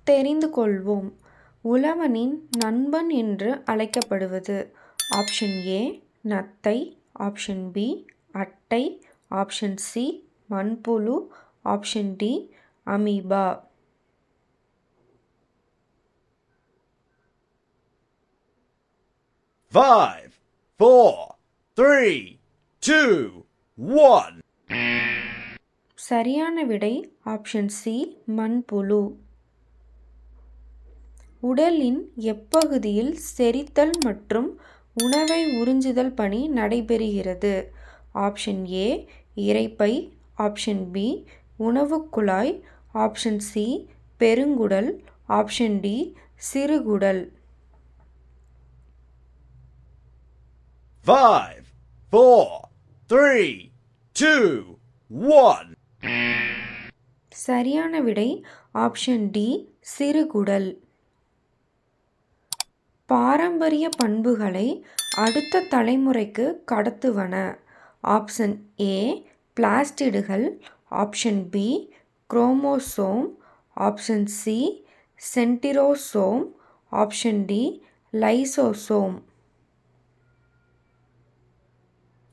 தெரிந்து கொள்வோம். உழவனின் நண்பன் என்று அழைக்கப்படுவது. ஆப்ஷன் ஏ நத்தை, ஆப்ஷன் பி அட்டை, ஆப்ஷன் சி மண்புழு, option D amoeba. Five, four, three, two, one. சரியான விடை ஆப்ஷன் சி மண்புழு. உடலின் எப்பகுதியில் செரித்தல் மற்றும் உணவை உறிஞ்சுதல் பணி நடைபெறுகிறது? ஆப்ஷன் ஏ இரைப்பை, ஆப்ஷன் பி உணவுக்குழாய், ஆப்ஷன் சி பெருங்குடல், ஆப்ஷன் டி சிறுகுடல். 5, 4, 3, 2, 1. சரியான விடை ஆப்ஷன் டி சிறுகுடல். பாரம்பரிய பண்புகளை அடுத்த தலைமுறைக்கு கடத்துவன. ஆப்ஷன் ஏ பிளாஸ்டிடுகள், option B chromosome, option C centrosome, option D lysosome.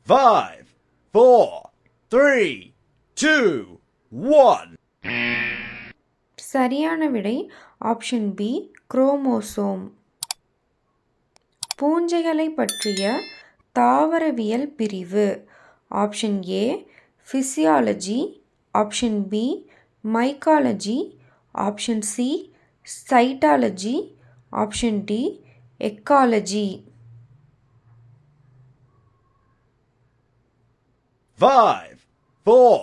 5, 4, 3, 2, 1. சரியான விடை ஆப்ஷன் பி குரோமோசோம். பூஞ்சைகளை பற்றிய தாவரவியல் பிரிவு. Option A physiology, option B mycology, option C cytology, option D ecology. 5, 4,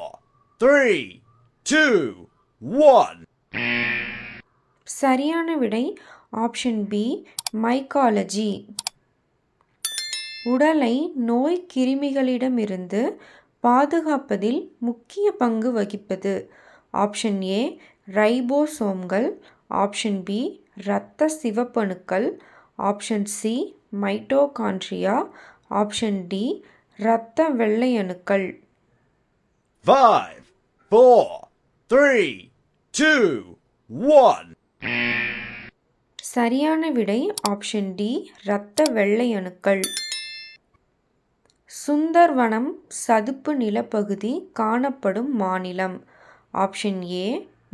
3, 2, 1. சரியான விடை ஆப்ஷன் பி மைக்காலஜி. உடலை நோய் கிருமிகளிடமிருந்து பாதுகாப்பதில் முக்கிய பங்கு வகிப்பது. ஆப்ஷன் ஏ ரைபோசோம்கள், ஆப்ஷன் பி இரத்த சிவப்பணுக்கள், option C mitochondria, option D இரத்த வெள்ளையணுக்கள். 5, 4, 3, 2, 1. சரியான விடை ஆப்ஷன் டி இரத்த வெள்ளையணுக்கள். சுந்தர்வனம் சதுப்பு நிலப்பகுதி காணப்படும் மாநிலம். ஆப்ஷன் ஏ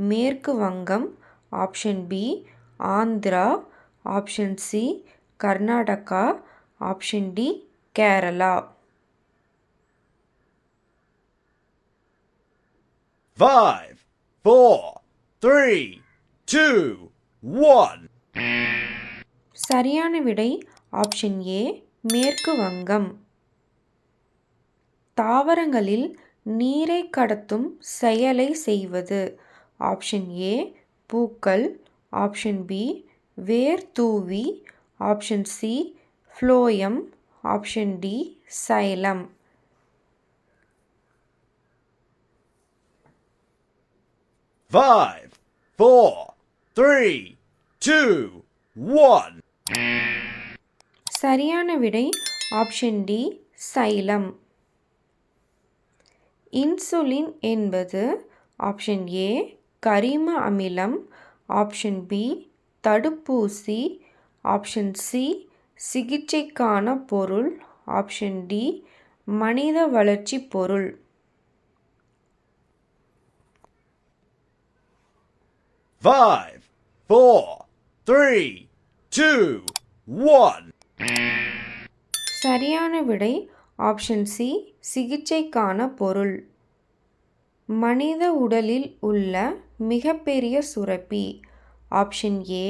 மேற்கு வங்கம், option B Andhra, option C Karnataka, option D Kerala. 5, 4, 3, 2, 1. சரியான விடை ஆப்ஷன் ஏ மேற்கு வங்கம். தாவரங்களில் நீரை கடத்தும் செயலை செய்வது. ஆப்ஷன் ஏ பூக்கள், ஆப்ஷன் பி வேர் தூவி, option C phloem, option D xylem. 5, 4, 3, 2, 1. சரியான விடை ஆப்ஷன் டி சைலம். இன்சுலின் என்பது ஆப்ஷன் ஏ கரிம அமிலம், ஆப்ஷன் பி தடுப்பூசி, ஆப்ஷன் சி சிகிச்சைக்கான பொருள், ஆப்ஷன் டி மனித வளர்ச்சி பொருள். 5, 4, 3, 2, 1. சரியான விடை ஆப்ஷன் சி சிகிச்சைக்கான பொருள். மனித உடலில் உள்ள மிகப்பெரிய சுரப்பி. Option A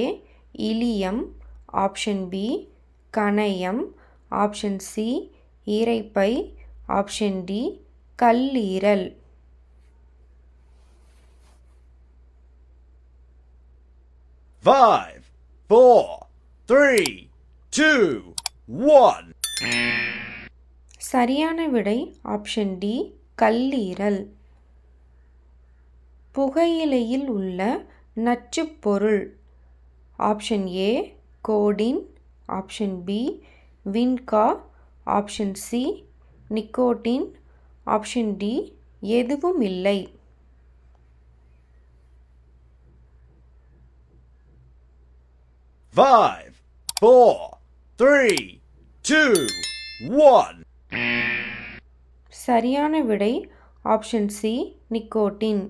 ileum, option B கணையம், ஆப்ஷன் சி இரைப்பை, ஆப்ஷன் டி கல்லீரல். 5, 4, 3, 2, 1. சரியான விடை ஆப்ஷன் டி கல்லீரல். புகையிலையில் உள்ள நச்சுப் பொருள். Option A codeine, option B vinca, option C nicotine, option D எதுவும் இல்லை. 5, 4, 3, 2, 1. சரியான விடை ஆப்ஷன் சி நிக்கோட்டின்.